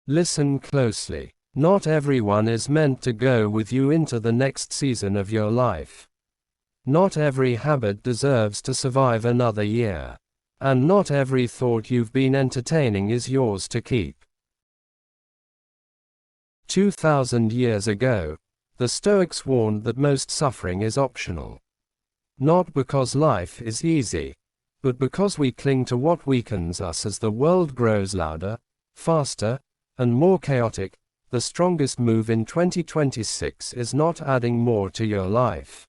Listen closely. Not everyone is meant to go with you into the next season of your life. Not every habit deserves to survive another year. And not every thought you've been entertaining is yours to keep. 2,000 years ago, the Stoics warned that most suffering is optional. Not because life is easy, but because we cling to what weakens us as the world grows louder, faster, and more chaotic. The strongest move in 2026 is not adding more to your life.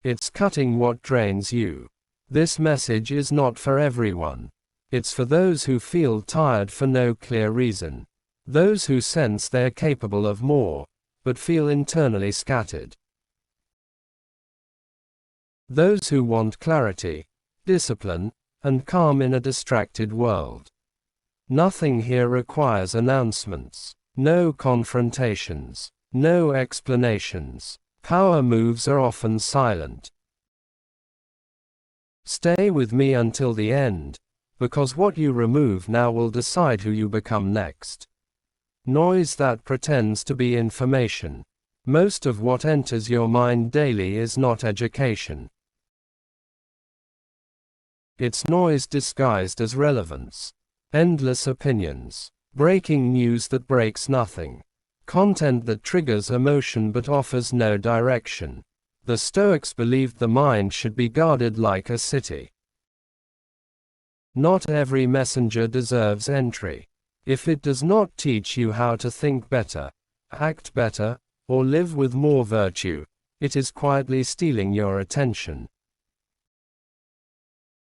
It's cutting what drains you. This message is not for everyone. It's for those who feel tired for no clear reason. Those who sense they're capable of more, but feel internally scattered. Those who want clarity, discipline, and calm in a distracted world. Nothing here requires announcements. No confrontations. No explanations. Power moves are often silent. Stay with me until the end, because what you remove now will decide who you become next. Noise that pretends to be information. Most of what enters your mind daily is not education. It's noise disguised as relevance. Endless opinions. Breaking news that breaks nothing. Content that triggers emotion but offers no direction. The Stoics believed the mind should be guarded like a city. Not every messenger deserves entry. If it does not teach you how to think better, act better, or live with more virtue, it is quietly stealing your attention.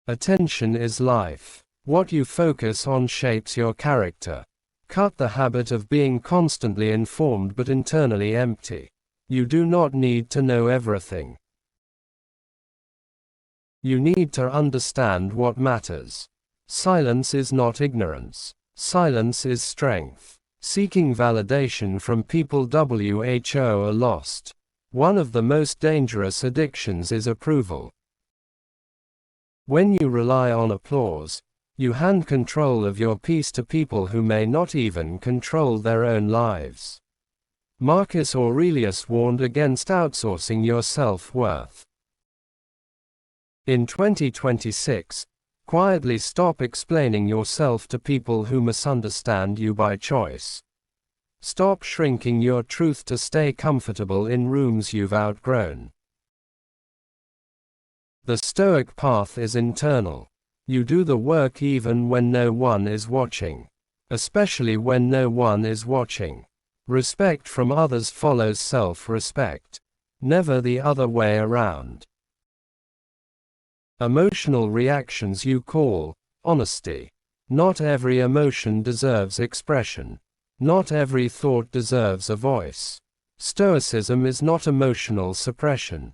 Attention is life. What you focus on shapes your character. Cut the habit of being constantly informed but internally empty. You do not need to know everything. You need to understand what matters. Silence is not ignorance. Silence is strength. Seeking validation from people who are lost. One of the most dangerous addictions is approval. When you rely on applause, you hand control of your peace to people who may not even control their own lives. Marcus Aurelius warned against outsourcing your self-worth. In 2026, quietly stop explaining yourself to people who misunderstand you by choice. Stop shrinking your truth to stay comfortable in rooms you've outgrown. The Stoic path is internal. You do the work even when no one is watching. Especially when no one is watching. Respect from others follows self-respect. Never the other way around. Emotional reactions you call honesty. Not every emotion deserves expression. Not every thought deserves a voice. Stoicism is not emotional suppression.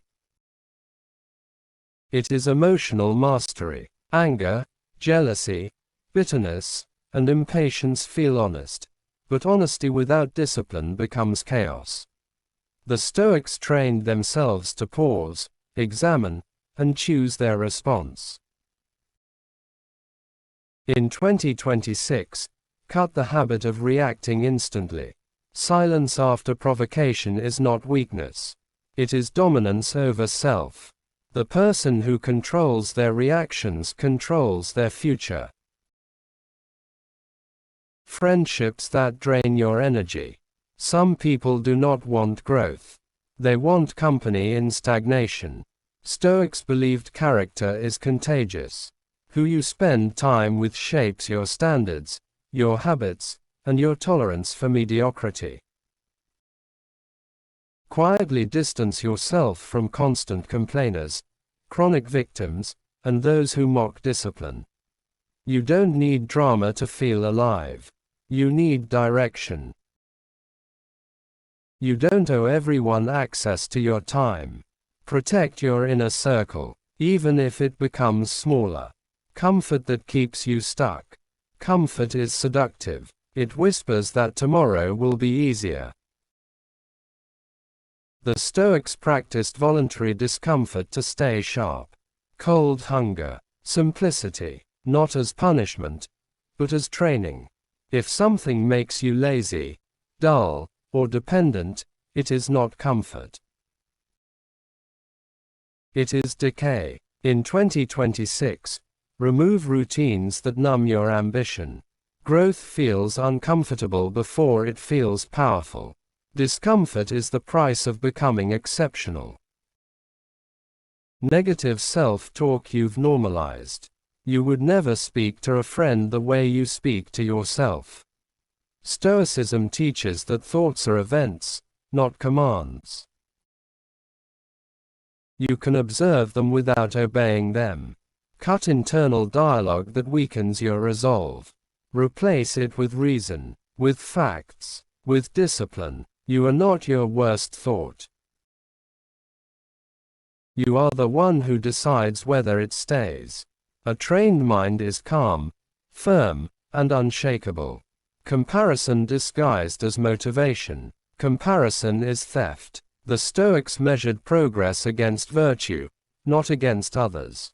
It is emotional mastery. Anger, jealousy, bitterness, and impatience feel honest, but honesty without discipline becomes chaos. The Stoics trained themselves to pause, examine, and choose their response. In 2026, cut the habit of reacting instantly. Silence after provocation is not weakness. It is dominance over self. The person who controls their reactions controls their future. Friendships that drain your energy. Some people do not want growth. They want company in stagnation. Stoics believed character is contagious. Who you spend time with shapes your standards, your habits, and your tolerance for mediocrity. Quietly distance yourself from constant complainers, chronic victims, and those who mock discipline. You don't need drama to feel alive. You need direction. You don't owe everyone access to your time. Protect your inner circle, even if it becomes smaller. Comfort that keeps you stuck. Comfort is seductive. It whispers that tomorrow will be easier. The Stoics practiced voluntary discomfort to stay sharp. Cold hunger. Simplicity. Not as punishment, but as training. If something makes you lazy, dull, or dependent, it is not comfort. It is decay. In 2026, remove routines that numb your ambition. Growth feels uncomfortable before it feels powerful. Discomfort is the price of becoming exceptional. Negative self-talk you've normalized. You would never speak to a friend the way you speak to yourself. Stoicism teaches that thoughts are events, not commands. You can observe them without obeying them. Cut internal dialogue that weakens your resolve. Replace it with reason, with facts, with discipline. You are not your worst thought. You are the one who decides whether it stays. A trained mind is calm, firm, and unshakable. Comparison disguised as motivation. Comparison is theft. The Stoics measured progress against virtue, not against others.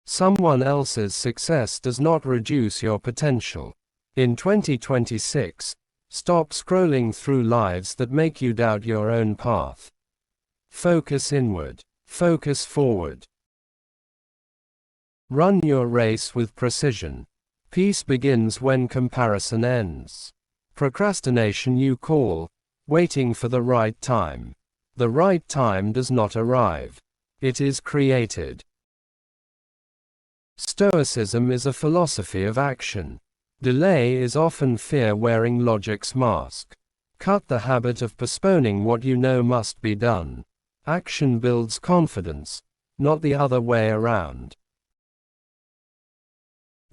Someone else's success does not reduce your potential. In 2026, stop scrolling through lives that make you doubt your own path. Focus inward. Focus forward. Run your race with precision. Peace begins when comparison ends. Procrastination you call, waiting for the right time. The right time does not arrive. It is created. Stoicism is a philosophy of action. Delay is often fear wearing logic's mask. Cut the habit of postponing what you know must be done. Action builds confidence, not the other way around.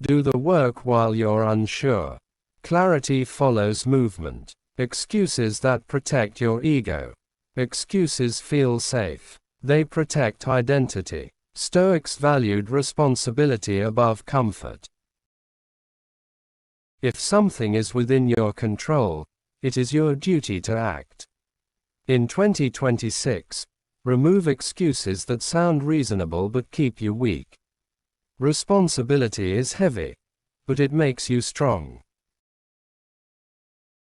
Do the work while you're unsure. Clarity follows movement. Excuses that protect your ego. Excuses feel safe. They protect identity. Stoics valued responsibility above comfort. If something is within your control, it is your duty to act. In 2026, remove excuses that sound reasonable but keep you weak. Responsibility is heavy, but it makes you strong.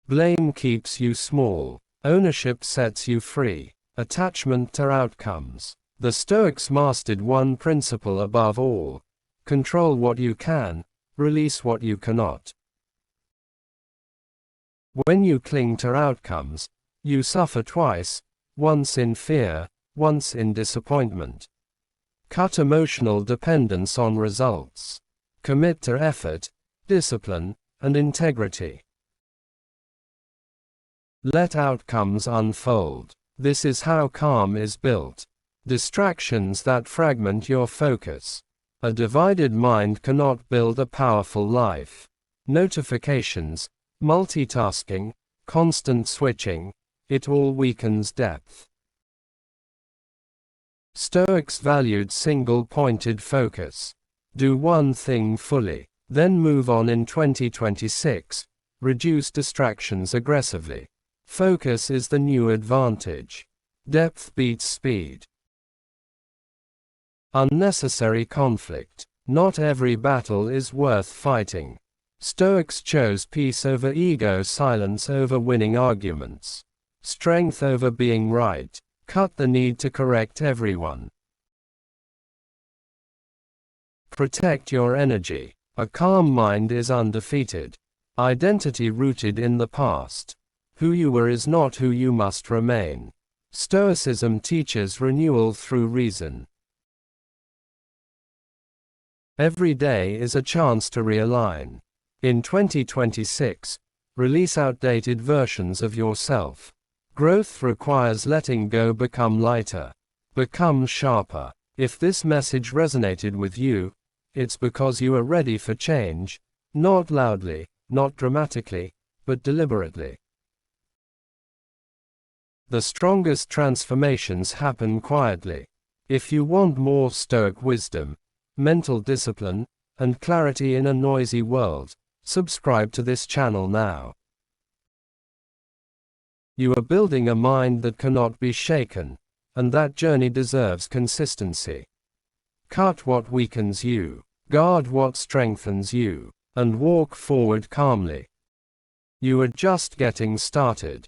Blame keeps you small. Ownership sets you free. Attachment to outcomes. The Stoics mastered one principle above all. Control what you can, release what you cannot. When you cling to outcomes, you suffer twice, once in fear, once in disappointment. Cut emotional dependence on results. Commit to effort, discipline, and integrity. Let outcomes unfold. This is how calm is built. Distractions that fragment your focus. A divided mind cannot build a powerful life. Notifications, multitasking, constant switching, it all weakens depth. Stoics valued single-pointed focus. Do one thing fully, then move on in 2026. Reduce distractions aggressively. Focus is the new advantage. Depth beats speed. Unnecessary conflict. Not every battle is worth fighting. Stoics chose peace over ego, silence over winning arguments, strength over being right. Cut the need to correct everyone. Protect your energy. A calm mind is undefeated. Identity rooted in the past. Who you were is not who you must remain. Stoicism teaches renewal through reason. Every day is a chance to realign. In 2026, release outdated versions of yourself. Growth requires letting go. Become lighter. Become sharper. If this message resonated with you, it's because you are ready for change, not loudly, not dramatically, but deliberately. The strongest transformations happen quietly. If you want more Stoic wisdom, mental discipline, and clarity in a noisy world, subscribe to this channel now. You are building a mind that cannot be shaken, and that journey deserves consistency. Cut what weakens you. Guard what strengthens you, and walk forward calmly. You are just getting started.